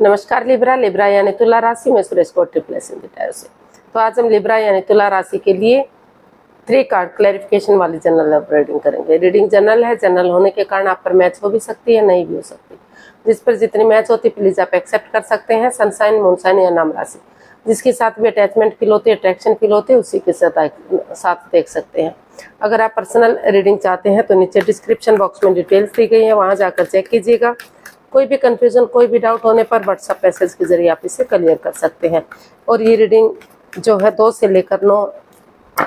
नमस्कार Libra. Libra यानी तुला राशि में सुरेश को ट्रिपल टायर से। तो आज हम लिब्रा यानी तुला राशि के लिए 3 कार्ड क्लैरिफिकेशन वाली जनरल रीडिंग करेंगे। रीडिंग जनरल है, जनरल होने के कारण आप पर मैच हो भी सकती है, नहीं भी हो सकती। जिस पर जितनी मैच होती प्लीज आप एक्सेप्ट कर सकते हैं। सनसाइन, मूनसाइन या नाम राशि जिसके साथ भी अटैचमेंट फील होती है, अट्रैक्शन फील होती है, उसी के साथ देख सकते हैं। अगर आप पर्सनल रीडिंग चाहते हैं तो नीचे डिस्क्रिप्शन बॉक्स में डिटेल्स दी गई है, वहाँ जाकर चेक कीजिएगा। कोई भी कंफ्यूजन, कोई भी डाउट होने पर व्हाट्सएप मैसेज के जरिए आप इसे क्लियर कर सकते हैं। और ये रीडिंग जो है 2 से लेकर 9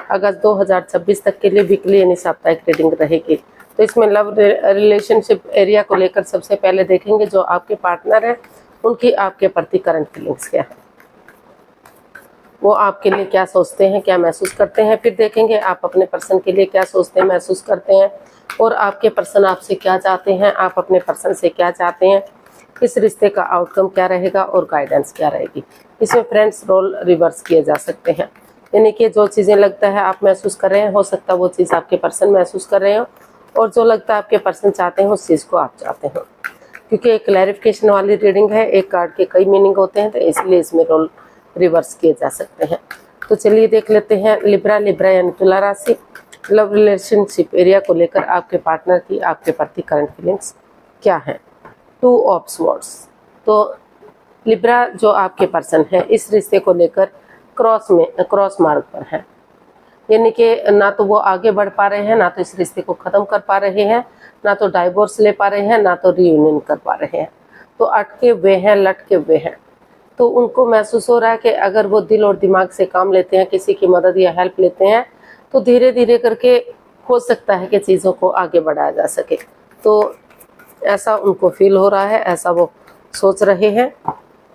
अगस्त 2026 तक के लिए वीकली यानी साप्ताहिक रीडिंग रहेगी। तो इसमें लव रिलेशनशिप एरिया को लेकर सबसे पहले देखेंगे जो आपके पार्टनर है उनकी आपके प्रति करंट फीलिंग्स क्या है, वो आपके लिए क्या सोचते हैं, क्या महसूस करते हैं। फिर देखेंगे आप अपने पर्सन के लिए क्या सोचते हैं, महसूस करते हैं, और आपके पर्सन आपसे क्या चाहते हैं, आप अपने पर्सन से क्या चाहते हैं, इस रिश्ते का आउटकम क्या रहेगा और गाइडेंस क्या रहेगी। इसमें फ्रेंड्स रोल रिवर्स किए जा सकते हैं, यानी कि जो चीज़ें लगता है आप महसूस कर रहे हैं, हो सकता है वो चीज़ आपके पर्सन महसूस कर रहे हो, और जो लगता है आपके पर्सन चाहते हैं उस चीज़ को आप चाहते हो। क्योंकि एक क्लैरिफिकेशन वाली रीडिंग है, एक कार्ड के कई मीनिंग होते हैं, तो इसलिए इसमें रोल रिवर्स किए जा सकते हैं। तो चलिए देख लेते हैं लिब्रा। लिब्रा यानी तुला राशि, लव रिलेशनशिप एरिया को लेकर आपके पार्टनर की आपके प्रति करंट फीलिंग्स क्या है। 2 ऑफ स्वॉर्ड्स। तो लिब्रा जो आपके पर्सन है इस रिश्ते को लेकर क्रॉस मार्ग पर है, यानी कि ना तो वो आगे बढ़ पा रहे हैं, ना तो इस रिश्ते को ख़त्म कर पा रहे हैं, ना तो डाइवोर्स ले पा रहे हैं, ना तो रीयूनियन कर पा रहे हैं। तो अटके हुए हैं, लटके हुए हैं। तो उनको महसूस हो रहा है कि अगर वो दिल और दिमाग से काम लेते हैं, किसी की मदद या हेल्प लेते हैं, तो धीरे धीरे करके हो सकता है कि चीज़ों को आगे बढ़ाया जा सके। तो ऐसा उनको फील हो रहा है, ऐसा वो सोच रहे हैं।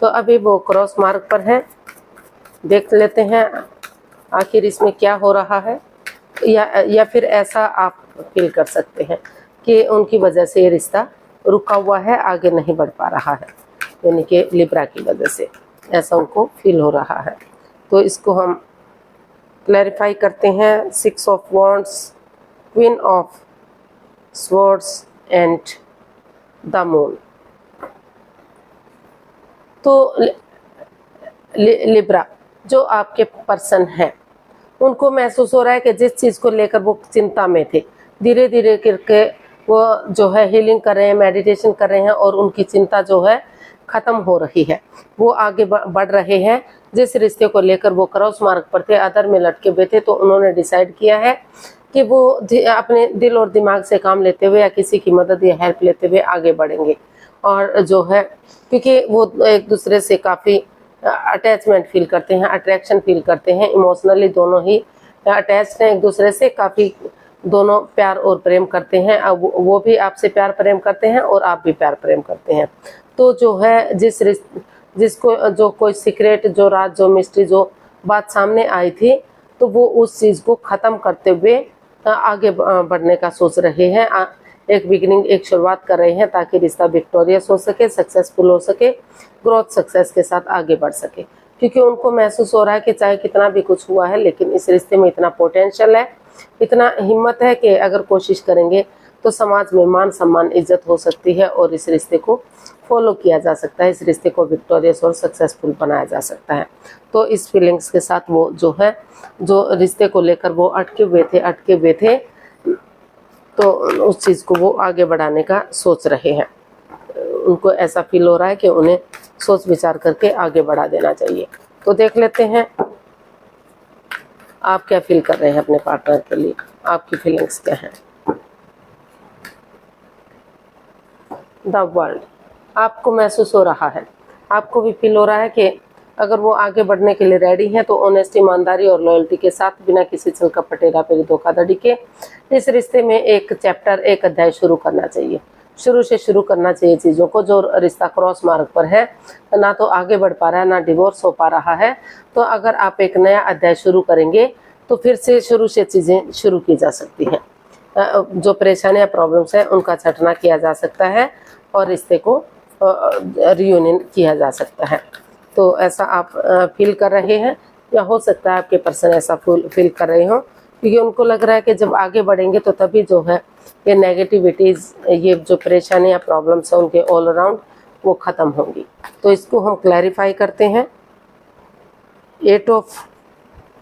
तो अभी वो क्रॉस मार्ग पर हैं। देख लेते हैं आखिर इसमें क्या हो रहा है, या फिर ऐसा आप फील कर सकते हैं कि उनकी वजह से ये रिश्ता रुका हुआ है, आगे नहीं बढ़ पा रहा है, यानी कि लिब्रा की वजह से ऐसा उनको फील हो रहा है। तो इसको हम क्लैरिफाई करते हैं। 6 of wands, queen of swords and the moon. तो लिब्रा जो आपके पर्सन है उनको महसूस हो रहा है कि जिस चीज़ को लेकर वो चिंता में थे, धीरे धीरे करके वो जो है हीलिंग कर रहे हैं, मेडिटेशन कर रहे हैं, और उनकी चिंता जो है ख़त्म हो रही है, वो आगे बढ़ रहे हैं। जिस रिश्ते को लेकर वो क्रॉस मार्ग पर थे, अदर में लटके हुए थे, तो उन्होंने डिसाइड किया है कि वो अपने दिल और दिमाग से काम लेते हुए या किसी की मदद या हेल्प लेते हुए आगे बढ़ेंगे। और जो है क्योंकि वो एक दूसरे से काफ़ी अटैचमेंट फील करते हैं, अट्रैक्शन फील करते हैं, इमोशनली दोनों ही अटैच्ड हैं एक दूसरे से, काफ़ी दोनों प्यार और प्रेम करते हैं। अब वो भी आपसे प्यार प्रेम करते हैं और आप भी प्यार प्रेम करते हैं। तो जो है जिसको जो कोई सीक्रेट, जो राज, जो मिस्ट्री, जो बात सामने आई थी, तो वो उस चीज़ को ख़त्म करते हुए आगे बढ़ने का सोच रहे हैं। एक बिगिनिंग, एक शुरुआत कर रहे हैं ताकि रिश्ता विक्टोरियस हो सके, सक्सेसफुल हो सके, ग्रोथ सक्सेस के साथ आगे बढ़ सके। क्योंकि उनको महसूस हो रहा है कि चाहे कितना भी कुछ हुआ है, लेकिन इस रिश्ते में इतना पोटेंशियल है, इतना हिम्मत है कि अगर कोशिश करेंगे तो समाज में मान सम्मान, इज्जत हो सकती है, और इस रिश्ते को फॉलो किया जा सकता है, इस रिश्ते को विक्टोरियस और सक्सेसफुल बनाया जा सकता है। तो इस फीलिंग्स के साथ वो जो है, जो रिश्ते को लेकर वो अटके हुए थे, तो उस चीज़ को वो आगे बढ़ाने का सोच रहे हैं। उनको ऐसा फील हो रहा है कि उन्हें सोच विचार करके आगे बढ़ा देना चाहिए। तो देख लेते हैं आप क्या फील कर रहे हैं अपने पार्टनर के लिए, आपकी फीलिंग्स क्या हैं। The world. आपको महसूस हो रहा है, आपको भी फील हो रहा है कि अगर वो आगे बढ़ने के लिए रेडी हैं तो ऑनेस्टी, ईमानदारी और लॉयल्टी के साथ, बिना किसी छल कपट, हेराफेरी, धोखाधड़ी के इस रिश्ते में एक चैप्टर, एक अध्याय शुरू करना चाहिए। शुरू से शुरू करना चाहिए चीज़ों को। जो रिश्ता क्रॉस मार्ग पर है, ना तो आगे बढ़ पा रहा है, ना डिवोर्स हो पा रहा है, तो अगर आप एक नया अध्याय शुरू करेंगे तो फिर से शुरू से चीज़ें शुरू की जा सकती हैं। जो परेशानियाँ, प्रॉब्लम्स हैं, उनका छटना किया जा सकता है और रिश्ते को रियूनियन किया जा सकता है। तो ऐसा आप फील कर रहे हैं, या हो सकता है आपके पर्सन ऐसा फील कर रहे हो, क्योंकि उनको लग रहा है कि जब आगे बढ़ेंगे तो तभी जो है ये नेगेटिविटीज़, ये जो परेशानियाँ, प्रॉब्लम्स हैं उनके ऑल अराउंड वो ख़त्म होंगी। तो इसको हम क्लैरिफाई करते हैं। 8 of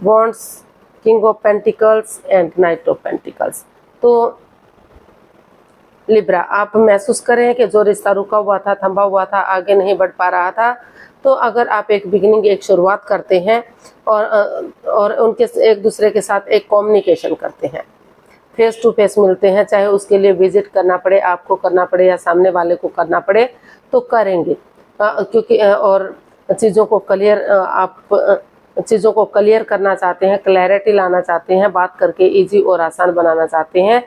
wands, king of pentacles and night of pentacles. तो लिब्रा, आप महसूस करें कि जो रिश्ता रुका हुआ था, थमा हुआ था, आगे नहीं बढ़ पा रहा था, तो अगर आप एक बिगिनिंग, एक शुरुआत करते हैं और उनके एक दूसरे के साथ एक कम्युनिकेशन करते हैं, फेस टू फेस मिलते हैं, चाहे उसके लिए विजिट करना पड़े, आपको करना पड़े या सामने वाले को करना पड़े, तो करेंगे। क्योंकि और चीज़ों को क्लियर करना चाहते हैं, क्लैरिटी लाना चाहते हैं, बात करके इजी और आसान बनाना चाहते हैं,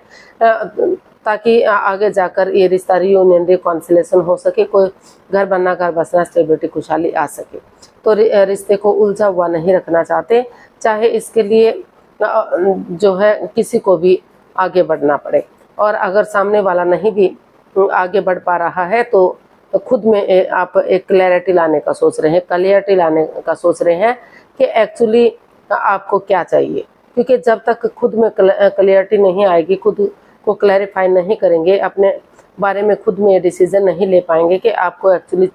ताकि आगे जाकर ये रिश्ता रियूनियन, रिकॉन्सिलेशन हो सके, कोई घर बनना, घर बसना, स्टेबिलिटी, खुशहाली आ सके। तो रिश्ते को उलझा हुआ नहीं रखना चाहते, चाहे इसके लिए जो है किसी को भी आगे बढ़ना पड़े। और अगर सामने वाला नहीं भी आगे बढ़ पा रहा है तो खुद में आप एक क्लैरिटी लाने का सोच रहे हैं, क्लियरिटी लाने का सोच रहे हैं कि एक्चुअली आपको क्या चाहिए। क्योंकि जब तक खुद में क्लैरिटी नहीं आएगी, खुद को क्लैरिफाई नहीं करेंगे, अपने बारे में खुद में डिसीजन नहीं ले पाएंगे कि आपको एक्चुअली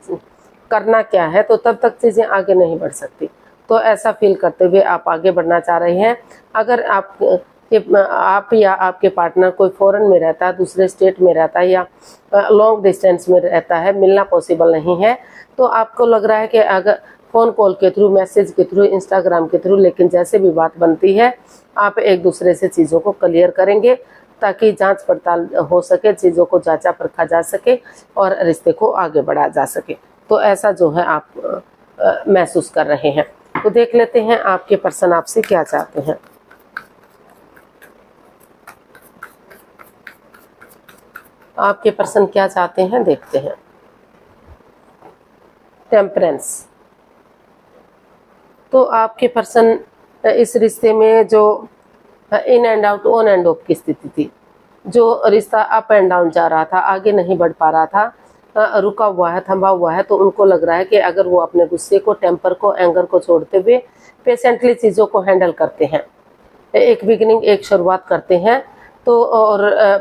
करना क्या है, तो तब तक चीज़ें आगे नहीं बढ़ सकती। तो ऐसा फील करते हुए आप आगे बढ़ना चाह रहे हैं। अगर आप या आपके पार्टनर कोई फॉरेन में रहता है, दूसरे स्टेट में रहता है या लॉन्ग डिस्टेंस में रहता है, मिलना पॉसिबल नहीं है, तो आपको लग रहा है कि अगर फ़ोन कॉल के थ्रू, मैसेज के थ्रू, इंस्टाग्राम के थ्रू, लेकिन जैसे भी बात बनती है, आप एक दूसरे से चीज़ों को क्लियर करेंगे, ताकि जांच पड़ताल हो सके, चीज़ों को जांचा परखा जा सके और रिश्ते को आगे बढ़ाया जा सके। तो ऐसा जो है आप महसूस कर रहे हैं। तो देख लेते हैं आपके पर्सन आपसे क्या चाहते हैं। आपके पर्सन क्या चाहते हैं, देखते हैं। टेम्परेंस। तो आपके पर्सन इस रिश्ते में जो in and out, on end of की स्थिति थी, जो रिश्ता अप एंड डाउन जा रहा था, आगे नहीं बढ़ पा रहा था, रुका हुआ है, थमा हुआ है, तो उनको लग रहा है कि अगर वो अपने गुस्से को, टेम्पर को, एंगर को छोड़ते हुए पेशेंटली चीज़ों को हैंडल करते हैं, एक बिगिनिंग, एक शुरुआत करते हैं, तो और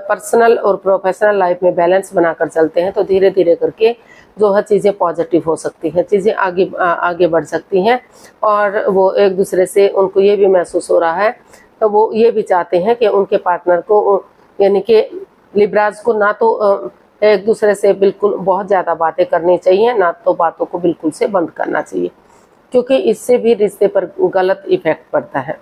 पर्सनल और प्रोफेशनल लाइफ में बैलेंस बनाकर चलते हैं, तो धीरे धीरे करके जो है चीज़ें पॉजिटिव हो सकती हैं, चीज़ें आगे बढ़ सकती हैं। और वो एक दूसरे से, उनको ये भी महसूस हो रहा है, तो वो ये भी चाहते हैं कि उनके पार्टनर को, यानी कि लिब्राज को, ना तो एक दूसरे से बिल्कुल बहुत ज़्यादा बातें करनी चाहिए, ना तो बातों को बिल्कुल से बंद करना चाहिए, क्योंकि इससे भी रिश्ते पर गलत इफेक्ट पड़ता है।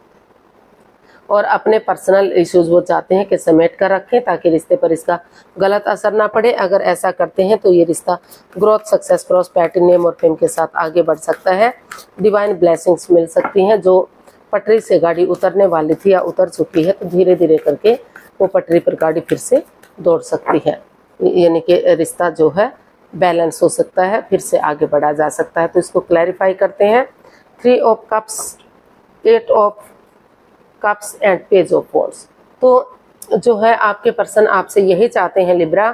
और अपने पर्सनल इश्यूज वो चाहते हैं कि समेट कर रखें, ताकि रिश्ते पर इसका गलत असर ना पड़े। अगर ऐसा करते हैं तो ये रिश्ता ग्रोथ, सक्सेस, प्रॉस्पेरिटी, नेम और फेम के साथ आगे बढ़ सकता है। डिवाइन ब्लेसिंग्स मिल सकती हैं। जो पटरी से गाड़ी उतरने वाली थी या उतर चुकी है, तो धीरे धीरे करके वो पटरी पर गाड़ी फिर से दौड़ सकती है, यानी कि रिश्ता जो है बैलेंस हो सकता है, फिर से आगे बढ़ा जा सकता है। तो इसको क्लैरिफाई करते हैं। 3 of cups, 8 of cups and page of wands. तो जो है आपके पर्सन आपसे यही चाहते हैं लिब्रा,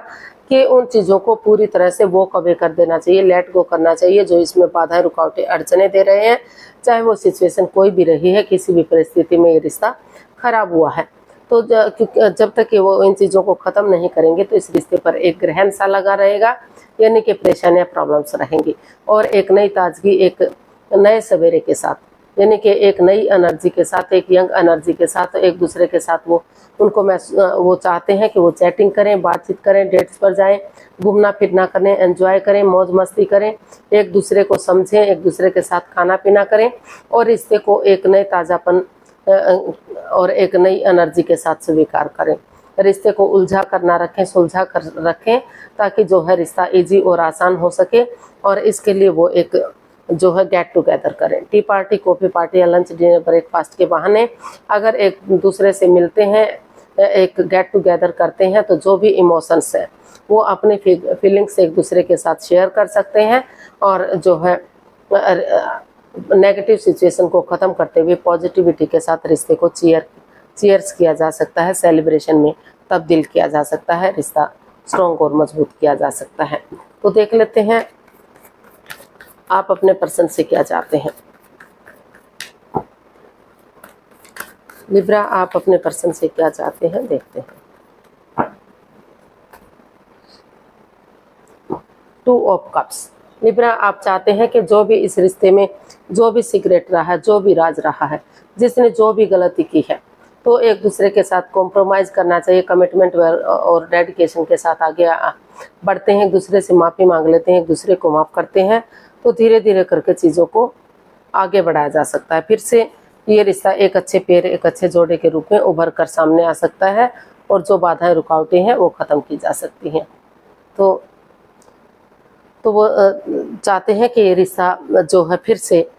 कि उन चीज़ों को पूरी तरह से वॉक अवे कर देना चाहिए, लेट गो करना चाहिए, जो इसमें बाधाएं, रुकावटें, अड़चने दे रहे हैं, चाहे वो सिचुएशन कोई भी रही है, किसी भी परिस्थिति में ये रिश्ता खराब हुआ है। तो जब तक कि वो इन चीज़ों को ख़त्म नहीं करेंगे, तो इस रिश्ते पर एक ग्रहण सा लगा रहेगा, यानी कि परेशानियाँ, प्रॉब्लम्स रहेंगी। और एक नई ताजगी, एक नए सवेरे के साथ, यानी कि एक नई एनर्जी के साथ, एक यंग एनर्जी के साथ, एक दूसरे के साथ वो चाहते हैं कि वो चैटिंग करें, बातचीत करें, डेट्स पर जाएं, घूमना फिरना करें, एंजॉय करें, मौज मस्ती करें, एक दूसरे को समझें, एक दूसरे के साथ खाना पीना करें, और रिश्ते को एक नए ताज़ापन और एक नई एनर्जी के साथ स्वीकार करें। रिश्ते को उलझा कर ना रखें, सुलझा कर रखें, ताकि जो है रिश्ता ईजी और आसान हो सके। और इसके लिए वो एक जो है गेट टुगेदर करें, टी पार्टी, कॉफ़ी पार्टी या लंच, डिनर, ब्रेकफास्ट के बहाने अगर एक दूसरे से मिलते हैं, एक गेट टुगेदर करते हैं, तो जो भी इमोशंस हैं वो अपने फीलिंग्स एक दूसरे के साथ शेयर कर सकते हैं। और जो है नेगेटिव सिचुएशन को ख़त्म करते हुए पॉजिटिविटी के साथ रिश्ते को चीयर्स किया जा सकता है, सेलिब्रेशन में तब्दील किया जा सकता है, रिश्ता स्ट्रॉन्ग और मजबूत किया जा सकता है। तो देख लेते हैं आप अपने पर्सन से क्या चाहते हैं। लिब्रा, आप अपने पर्सन से क्या चाहते हैं, देखते हैं। Two of cups. लिब्रा, आप चाहते हैं कि जो भी इस रिश्ते में जो भी सीक्रेट रहा है, जो भी राज रहा है, जिसने जो भी गलती की है, तो एक दूसरे के साथ कॉम्प्रोमाइज़ करना चाहिए, कमिटमेंट और डेडिकेशन के साथ आगे बढ़ते हैं, एक दूसरे से माफ़ी मांग लेते हैं, एक दूसरे को माफ़ करते हैं, तो धीरे धीरे करके चीज़ों को आगे बढ़ाया जा सकता है। फिर से ये रिश्ता एक अच्छे पेड़, एक अच्छे जोड़े के रूप में उभर कर सामने आ सकता है और जो बाधाएं रुकावटें हैं वो ख़त्म की जा सकती हैं। तो वो चाहते हैं कि ये रिश्ता जो है फिर से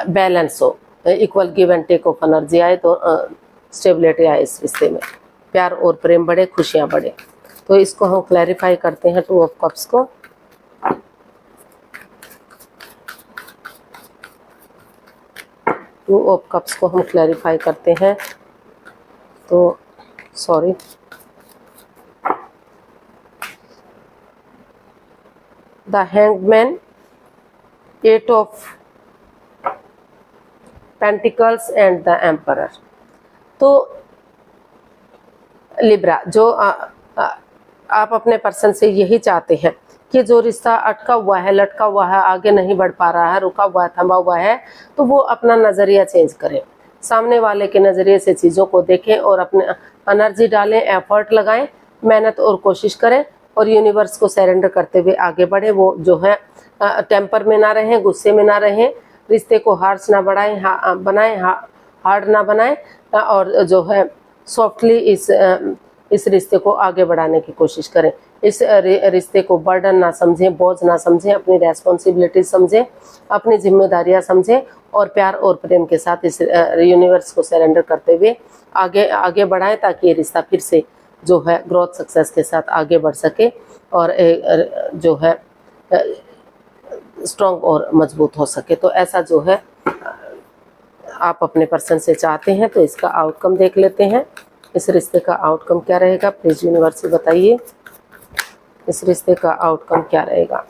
बैलेंस हो, equal give and take of energy आए, तो स्टेबिलिटी आए इस रिश्ते में, प्यार और प्रेम बढ़े, खुशियाँ बढ़े। तो इसको हम क्लैरिफाई करते हैं टू ऑफ कप्स को। टू ऑफ कप्स को हम क्लैरिफाई करते हैं। तो sorry, the hangman, eight of pentacles and the emperor. तो लिब्रा, जो आप अपने पर्सन से यही चाहते हैं कि जो रिश्ता अटका हुआ है, लटका हुआ है, आगे नहीं बढ़ पा रहा है, रुका हुआ है, थमा हुआ है, तो वो अपना नज़रिया चेंज करें, सामने वाले के नज़रिए से चीज़ों को देखें और अपने एनर्जी डालें, एफर्ट लगाएं, मेहनत और कोशिश करें और यूनिवर्स को सरेंडर करते हुए आगे बढ़े। वो जो है टेम्पर में ना रहें, गुस्से में ना रहें, रिश्ते को हार्श ना बनाएं, हार्ड ना बनाएं, और जो है सॉफ्टली इस रिश्ते को आगे बढ़ाने की कोशिश करें। इस रिश्ते को बर्डन ना समझें, बोझ ना समझें, अपनी रेस्पॉन्सिबिलिटी समझें, अपनी जिम्मेदारियां समझें और प्यार और प्रेम के साथ इस यूनिवर्स को सरेंडर करते हुए आगे बढ़ाएं, ताकि ये रिश्ता फिर से जो है ग्रोथ सक्सेस के साथ आगे बढ़ सके और जो है स्ट्रॉन्ग और मजबूत हो सके। तो ऐसा जो है आप अपने पर्सन से चाहते हैं। तो इसका आउटकम देख लेते हैं। इस रिश्ते का आउटकम क्या रहेगा, प्लीज यूनिवर्स बताइए, इस रिश्ते का आउटकम क्या रहेगा।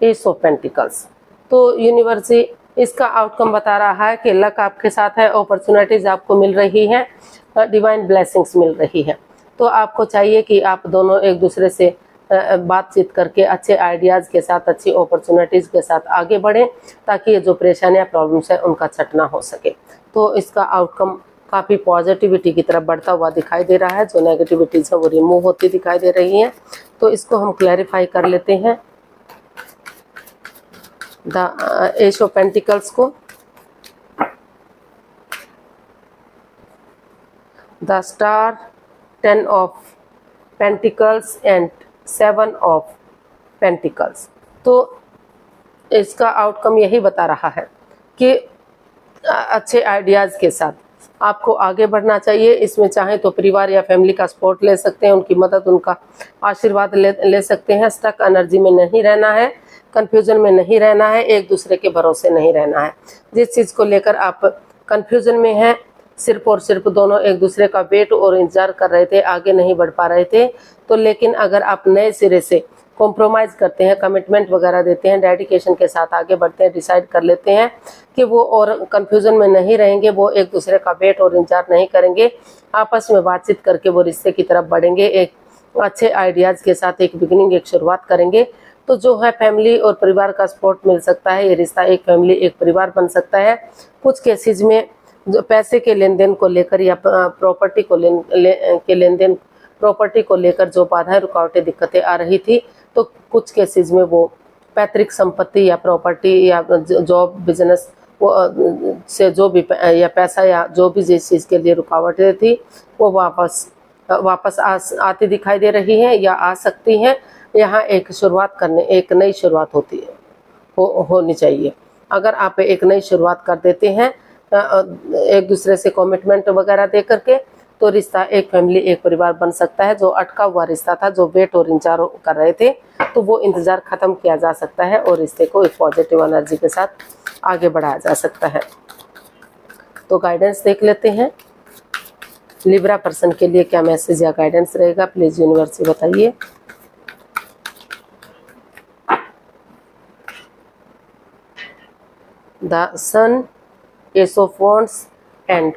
S of pentacles. तो यूनिवर्स इसका आउटकम बता रहा है कि लक आपके साथ है, अपॉर्चुनिटीज आपको मिल रही हैं, डिवाइन ब्लेसिंग्स मिल रही है। तो आपको चाहिए कि आप दोनों एक दूसरे से बातचीत करके अच्छे आइडियाज़ के साथ, अच्छी अपॉर्चुनिटीज़ के साथ आगे बढ़ें, ताकि ये जो परेशानियां, प्रॉब्लम्स है, उनका छटना हो सके। तो इसका आउटकम काफ़ी पॉजिटिविटी की तरफ बढ़ता हुआ दिखाई दे रहा है, जो नेगेटिविटीज़ है वो रिमूव होती दिखाई दे रही हैं। तो इसको हम क्लैरिफाई कर लेते हैं। द एस ऑफ पेंटिकल्स को, the star, 10 of pentacles and 7 of pentacles. तो इसका आउटकम यही बता रहा है कि अच्छे आइडियाज़ के साथ आपको आगे बढ़ना चाहिए। इसमें चाहें तो परिवार या फैमिली का सपोर्ट ले सकते हैं, उनकी मदद, उनका आशीर्वाद ले सकते हैं। स्टक एनर्जी में नहीं रहना है, कंफ्यूजन में नहीं रहना है, एक दूसरे के भरोसे नहीं रहना है। जिस चीज़ को लेकर आप कंफ्यूजन में हैं, सिर्फ और सिर्फ दोनों एक दूसरे का वेट और इंतजार कर रहे थे, आगे नहीं बढ़ पा रहे थे, तो लेकिन अगर आप नए सिरे से कॉम्प्रोमाइज़ करते हैं, कमिटमेंट वगैरह देते हैं, डेडिकेशन के साथ आगे बढ़ते हैं, डिसाइड कर लेते हैं कि वो और कंफ्यूजन में नहीं रहेंगे, वो एक दूसरे का वेट और इंतजार नहीं करेंगे, आपस में बातचीत करके वो रिश्ते की तरफ बढ़ेंगे, एक अच्छे आइडियाज़ के साथ एक बिगिनिंग, एक शुरुआत करेंगे, तो जो है फैमिली और परिवार का सपोर्ट मिल सकता है। ये रिश्ता एक फैमिली, एक परिवार बन सकता है। कुछ केसेस में जो पैसे के लेन देन को लेकर या प्रॉपर्टी को लेकर जो बाधाएं, रुकावटें, दिक्कतें आ रही थी, तो कुछ केसेस में वो पैतृक संपत्ति या प्रॉपर्टी या जॉब, बिजनेस से जो भी या पैसा या जो भी जिस चीज़ के लिए रुकावटें थी, वो वापस आती दिखाई दे रही हैं या आ सकती हैं। यहाँ एक नई शुरुआत होनी चाहिए। अगर आप एक नई शुरुआत कर देते हैं एक दूसरे से कमिटमेंट वगैरह दे करके, तो रिश्ता एक फैमिली, एक परिवार बन सकता है। जो अटका हुआ रिश्ता था, जो वेट और इंतजार कर रहे थे, तो वो इंतजार खत्म किया जा सकता है और रिश्ते को एक पॉजिटिव एनर्जी के साथ आगे बढ़ाया जा सकता है। तो गाइडेंस देख लेते हैं, लिब्रा पर्सन के लिए क्या मैसेज या गाइडेंस रहेगा, प्लीज यूनिवर्स बताइए। The sun, ace of wands and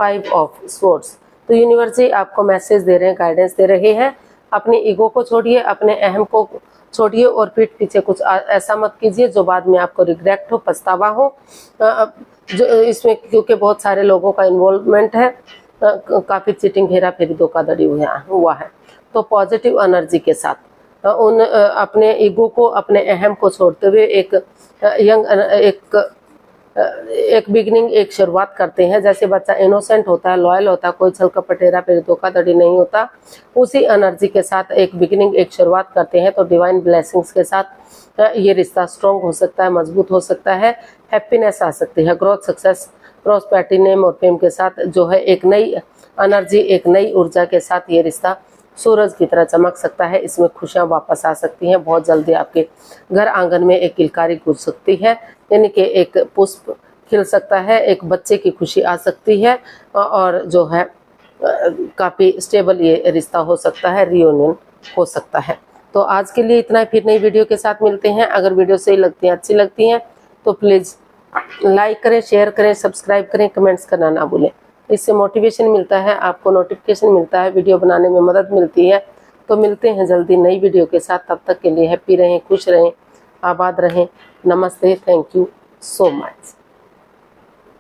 5 of swords. तो यूनिवर्स जी आपको मैसेज दे रहे हैं, गाइडेंस दे रहे हैं, अपने ईगो को छोड़िए, अपने अहम को छोड़िए और पीठ पीछे कुछ ऐसा मत कीजिए जो बाद में आपको रिग्रेट हो, पछतावा हो। जो इसमें क्योंकि बहुत सारे लोगों का इन्वॉल्वमेंट है, काफ़ी चीटिंग, हेरा फेरी, धोखाधड़ी हुआ है। तो पॉजिटिव एनर्जी के साथ उन अपने ईगो को, अपने अहम को छोड़ते हुए एक बिगिनिंग, एक शुरुआत करते हैं। जैसे बच्चा इनोसेंट होता है, लॉयल होता है, कोई छल कपट, हेरा फेरी, धोखाधड़ी नहीं होता, उसी एनर्जी के साथ एक बिगिनिंग, एक शुरुआत करते हैं। तो डिवाइन ब्लेसिंग्स के साथ ये रिश्ता स्ट्रॉन्ग हो सकता है, मजबूत हो सकता है, हैप्पीनेस आ सकती है, ग्रोथ, सक्सेस, प्रॉस्पेरिटी, नेम और फेम के साथ जो है एक नई एनर्जी, एक नई ऊर्जा के साथ ये रिश्ता सूरज की तरह चमक सकता है। इसमें खुशियां वापस आ सकती हैं। बहुत जल्दी आपके घर आंगन में एक किलकारी गूंज सकती है, यानी कि एक पुष्प खिल सकता है, एक बच्चे की खुशी आ सकती है और जो है काफ़ी स्टेबल ये रिश्ता हो सकता है, रियूनियन हो सकता है। तो आज के लिए इतना ही, फिर नई वीडियो के साथ मिलते हैं। अगर वीडियो सही लगती है, अच्छी लगती हैं तो प्लीज़ लाइक करें, शेयर करें, सब्सक्राइब करें, कमेंट्स करना ना भूलें। इससे मोटिवेशन मिलता है, आपको नोटिफिकेशन मिलता है, वीडियो बनाने में मदद मिलती है। तो मिलते हैं जल्दी नई वीडियो के साथ। तब तक के लिए हैप्पी रहें, खुश रहें, आबाद रहें। नमस्ते, थैंक यू सो मच।